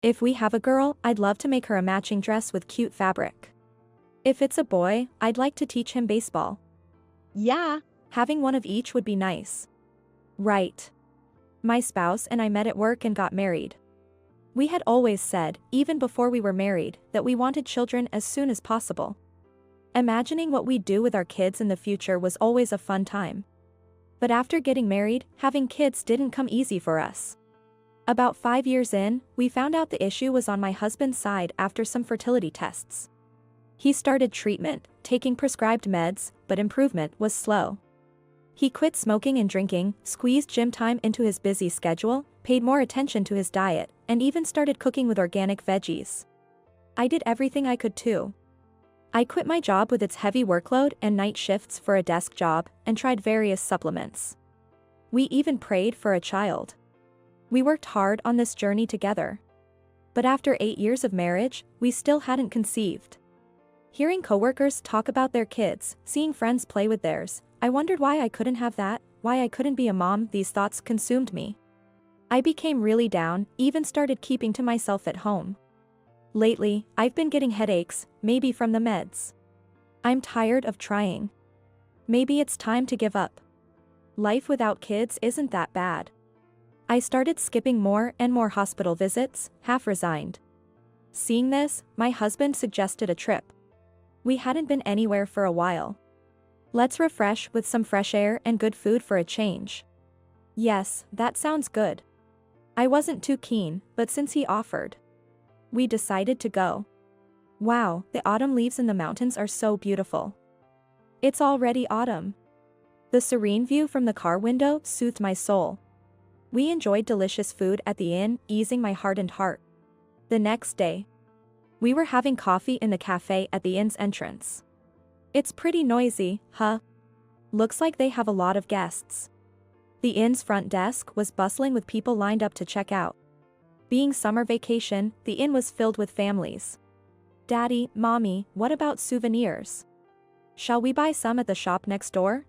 If we have a girl, I'd love to make her a matching dress with cute fabric. If it's a boy, I'd like to teach him baseball. Yeah, Having one of each would be nice. Right. My spouse and I met at work and got married. We had always said, even before we were married, that we wanted children as soon as possible. Imagining what we'd do with our kids in the future was always a fun time. But after getting married, having kids didn't come easy for us. About 5 years in, we found out the issue was on my husband's side after some fertility tests. He started treatment, taking prescribed meds, but improvement was slow. He quit smoking and drinking, squeezed gym time into his busy schedule, paid more attention to his diet, and even started cooking with organic veggies. I did everything I could too. I quit my job with its heavy workload and night shifts for a desk job, and tried various supplements. We even prayed for a child. We worked hard on this journey together. But after 8 years of marriage, we still hadn't conceived. Hearing coworkers talk about their kids, seeing friends play with theirs, I wondered why I couldn't have that, why I couldn't be a mom. These thoughts consumed me. I became really down, even started keeping to myself at home. Lately, I've been getting headaches, maybe from the meds. I'm tired of trying. Maybe it's time to give up. Life without kids isn't that bad. I started skipping more and more hospital visits, half resigned. Seeing this, my husband suggested a trip. We hadn't been anywhere for a while. Let's refresh with some fresh air and good food for a change. Yes, that sounds good. I wasn't too keen, but since he offered, we decided to go. Wow, the autumn leaves in the mountains are so beautiful. It's already autumn. The serene view from the car window soothed my soul. We enjoyed delicious food at the inn, easing my hardened heart. The next day, we were having coffee in the cafe at the inn's entrance. It's pretty noisy, huh? Looks like they have a lot of guests. The inn's front desk was bustling with people lined up to check out. Being summer vacation, the inn was filled with families. Daddy, Mommy, what about souvenirs? Shall we buy some at the shop next door?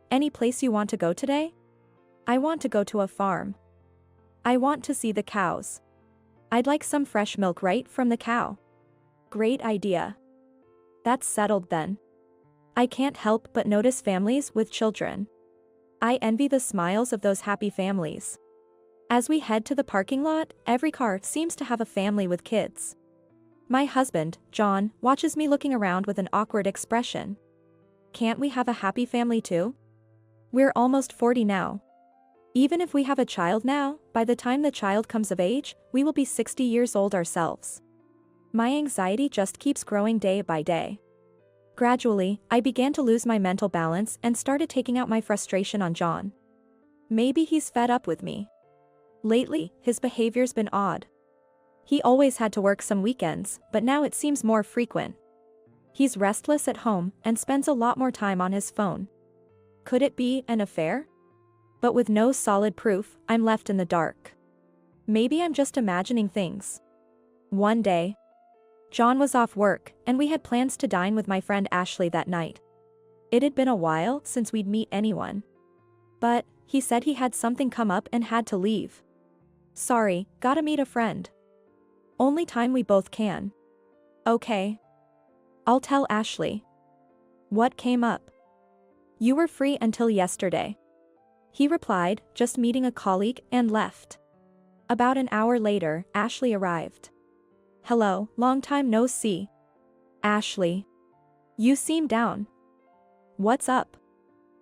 Any place you want to go today? I want to go to a farm. I want to see the cows. I'd like some fresh milk right from the cow. Great idea. That's settled then. I can't help but notice families with children. I envy the smiles of those happy families. As we head to the parking lot, every car seems to have a family with kids. My husband, John, watches me looking around with an awkward expression. Can't we have a happy family too? We're almost 40 now. Even if we have a child now, by the time the child comes of age, we will be 60 years old ourselves. My anxiety just keeps growing day by day. Gradually, I began to lose my mental balance and started taking out my frustration on John. Maybe he's fed up with me. Lately, his behavior's been odd. He always had to work some weekends, but now it seems more frequent. He's restless at home and spends a lot more time on his phone. Could it be an affair? But with no solid proof, I'm left in the dark. Maybe I'm just imagining things. One day, John was off work, and we had plans to dine with my friend Ashley that night. It had been a while since we'd meet anyone. But, he said he had something come up and had to leave. Sorry, gotta meet a friend. Only time we both can. Okay. I'll tell Ashley. What came up? You were free until yesterday. He replied, just meeting a colleague, and left. About an hour later, Ashley arrived. Hello, long time no see. Ashley. You seem down. What's up?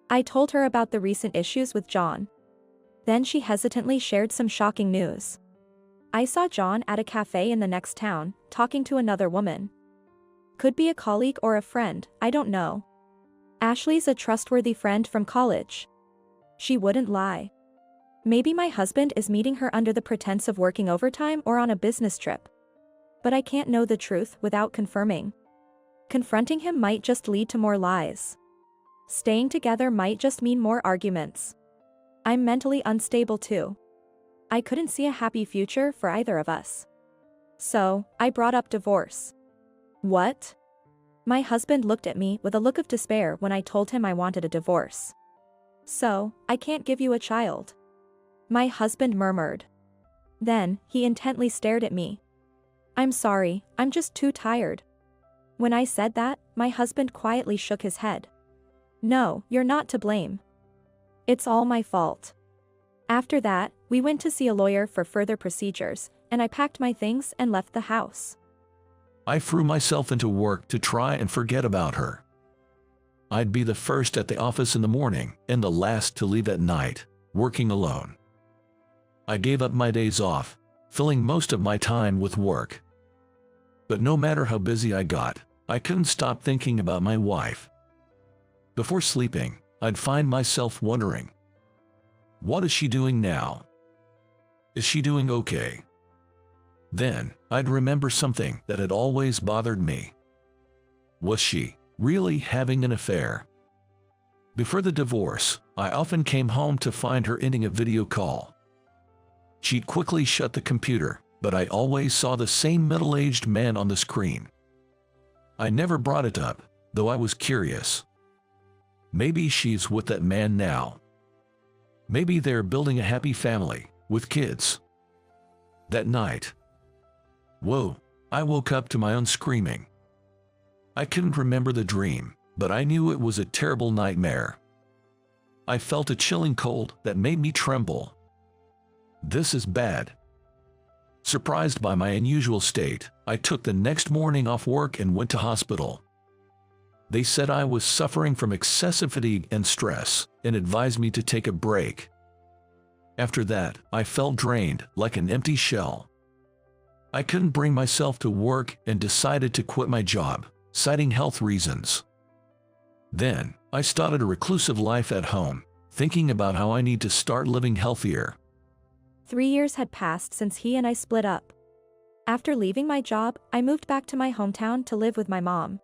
I told her about the recent issues with John. Then she hesitantly shared some shocking news. I saw John at a cafe in the next town, talking to another woman. Could be a colleague or a friend, I don't know. Ashley's a trustworthy friend from college. She wouldn't lie. Maybe my husband is meeting her under the pretense of working overtime or on a business trip. But I can't know the truth without confirming. Confronting him might just lead to more lies. Staying together might just mean more arguments. I'm mentally unstable too. I couldn't see a happy future for either of us. So, I brought up divorce. What? My husband looked at me with a look of despair when I told him I wanted a divorce. So, I can't give you a child. My husband murmured. Then, he intently stared at me. I'm sorry, I'm just too tired. When I said that, my husband quietly shook his head. No, you're not to blame. It's all my fault. After that, we went to see a lawyer for further procedures, and I packed my things and left the house. I threw myself into work to try and forget about her. I'd be the first at the office in the morning and the last to leave at night, working alone. I gave up my days off, filling most of my time with work. But no matter how busy I got, I couldn't stop thinking about my wife. Before sleeping, I'd find myself wondering, what is she doing now? Is she doing okay? Then, I'd remember something that had always bothered me. Was she really having an affair? Before the divorce, I often came home to find her ending a video call. She'd quickly shut the computer, but I always saw the same middle-aged man on the screen. I never brought it up, though I was curious. Maybe she's with that man now. Maybe they're building a happy family, with kids. That night, whoa, I woke up to my own screaming. I couldn't remember the dream, but I knew it was a terrible nightmare. I felt a chilling cold that made me tremble. This is bad. Surprised by my unusual state, I took the next morning off work and went to hospital. They said I was suffering from excessive fatigue and stress, and advised me to take a break. After that, I felt drained, like an empty shell. I couldn't bring myself to work and decided to quit my job, citing health reasons. Then, I started a reclusive life at home, thinking about how I need to start living healthier. 3 years had passed since he and I split up. After leaving my job, I moved back to my hometown to live with my mom.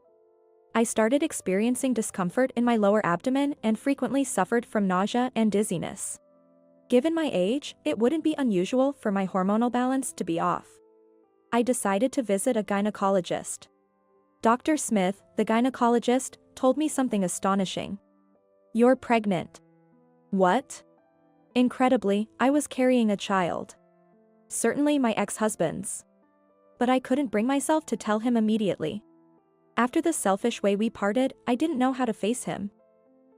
I started experiencing discomfort in my lower abdomen and frequently suffered from nausea and dizziness. Given my age, it wouldn't be unusual for my hormonal balance to be off. I decided to visit a gynecologist. Dr. Smith, the gynecologist, told me something astonishing. You're pregnant. What? Incredibly, I was carrying a child. Certainly my ex-husband's. But I couldn't bring myself to tell him immediately. After the selfish way we parted, I didn't know how to face him.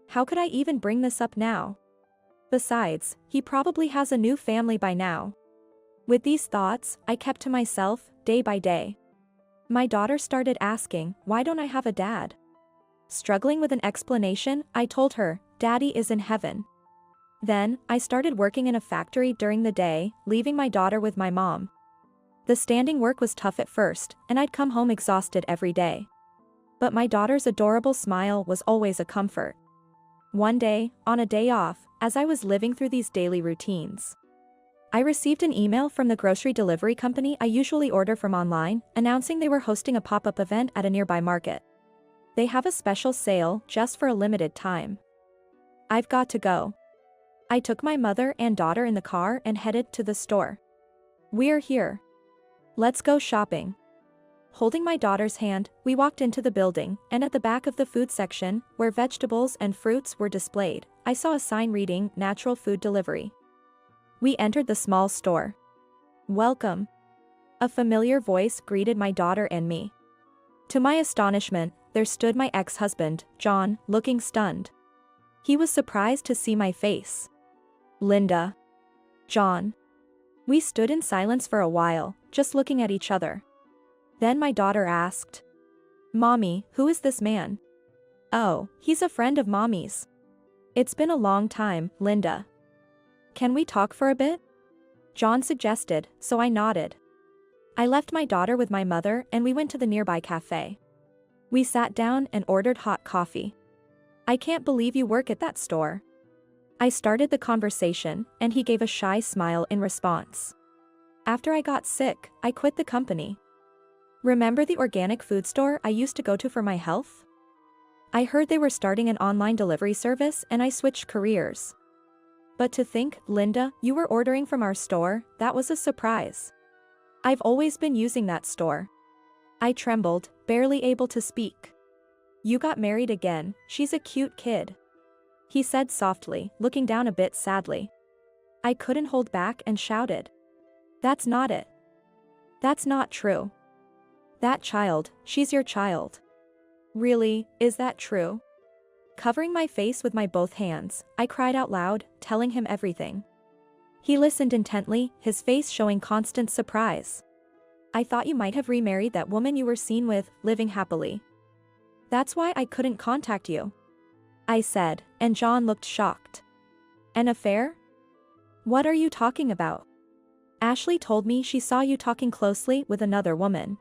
How could I even bring this up now? Besides, he probably has a new family by now. With these thoughts, I kept to myself, day by day. My daughter started asking, why don't I have a dad? Struggling with an explanation, I told her, Daddy is in heaven. Then, I started working in a factory during the day, leaving my daughter with my mom. The standing work was tough at first, and I'd come home exhausted every day. But my daughter's adorable smile was always a comfort. One day, on a day off, as I was living through these daily routines, I received an email from the grocery delivery company I usually order from online, announcing they were hosting a pop-up event at a nearby market. They have a special sale just for a limited time. I've got to go. I took my mother and daughter in the car and headed to the store. We're here. Let's go shopping. Holding my daughter's hand, we walked into the building, and at the back of the food section, where vegetables and fruits were displayed, I saw a sign reading, Natural Food Delivery. We entered the small store. Welcome. A familiar voice greeted my daughter and me. To my astonishment, there stood my ex-husband, John, looking stunned. He was surprised to see my face. Linda. John. We stood in silence for a while, just looking at each other. Then my daughter asked, Mommy, who is this man? Oh, he's a friend of Mommy's. It's been a long time, Linda. Can we talk for a bit? John suggested, so I nodded. I left my daughter with my mother and we went to the nearby cafe. We sat down and ordered hot coffee. I can't believe you work at that store. I started the conversation, and he gave a shy smile in response. After I got sick, I quit the company. Remember the organic food store I used to go to for my health? I heard they were starting an online delivery service and I switched careers. But to think, Linda, you were ordering from our store, that was a surprise. I've always been using that store. I trembled, barely able to speak. You got married again, she's a cute kid. He said softly, looking down a bit sadly. I couldn't hold back and shouted. That's not it. That's not true. That child, she's your child. Really, is that true? Covering my face with my both hands, I cried out loud, telling him everything. He listened intently, his face showing constant surprise. I thought you might have remarried that woman you were seen with, living happily. That's why I couldn't contact you. I said, and John looked shocked. An affair? What are you talking about? Ashley told me she saw you talking closely with another woman.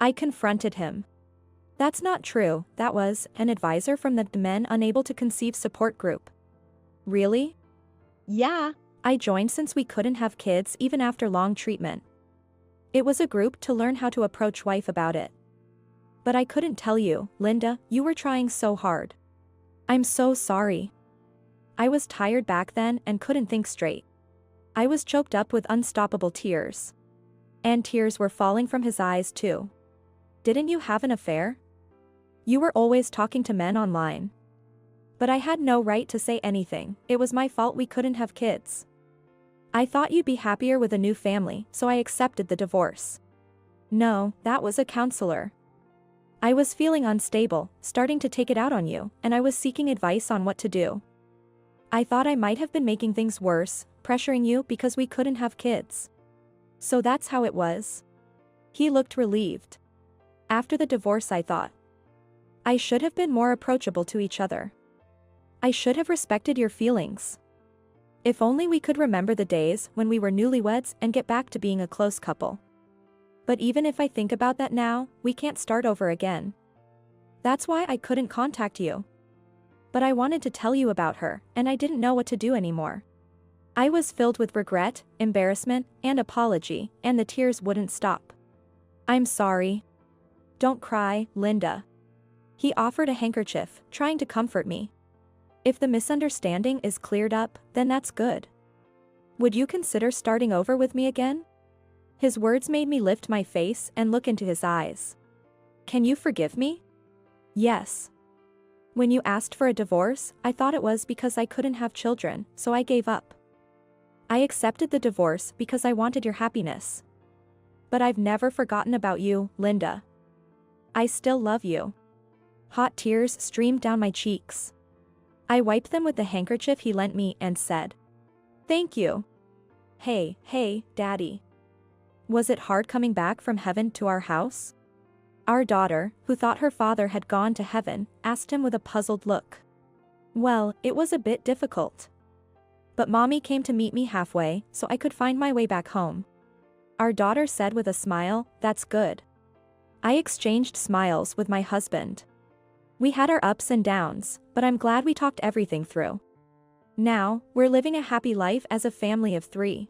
I confronted him. That's not true, that was an advisor from the Men Unable to Conceive support group. Really? Yeah, I joined since we couldn't have kids even after long treatment. It was a group to learn how to approach wife about it. But I couldn't tell you, Linda, you were trying so hard. I'm so sorry. I was tired back then and couldn't think straight. I was choked up with unstoppable tears. And tears were falling from his eyes too. Didn't you have an affair? You were always talking to men online. But I had no right to say anything, it was my fault we couldn't have kids. I thought you'd be happier with a new family, so I accepted the divorce. No, that was a counselor. I was feeling unstable, starting to take it out on you, and I was seeking advice on what to do. I thought I might have been making things worse, pressuring you because we couldn't have kids. So that's how it was. He looked relieved. After the divorce I thought. I should have been more approachable to each other. I should have respected your feelings. If only we could remember the days when we were newlyweds and get back to being a close couple. But even if I think about that now, we can't start over again. That's why I couldn't contact you. But I wanted to tell you about her, and I didn't know what to do anymore. I was filled with regret, embarrassment, and apology, and the tears wouldn't stop. I'm sorry. Don't cry, Linda. He offered a handkerchief, trying to comfort me. If the misunderstanding is cleared up, then that's good. Would you consider starting over with me again? His words made me lift my face and look into his eyes. Can you forgive me? Yes. When you asked for a divorce, I thought it was because I couldn't have children, so I gave up. I accepted the divorce because I wanted your happiness. But I've never forgotten about you, Linda. I still love you. Hot tears streamed down my cheeks. I wiped them with the handkerchief he lent me and said, "Thank you." Hey, Daddy. Was it hard coming back from heaven to our house? Our daughter, who thought her father had gone to heaven, asked him with a puzzled look. Well, it was a bit difficult. But Mommy came to meet me halfway, so I could find my way back home. Our daughter said with a smile, "That's good." I exchanged smiles with my husband. We had our ups and downs, but I'm glad we talked everything through. Now, we're living a happy life as a family of 3.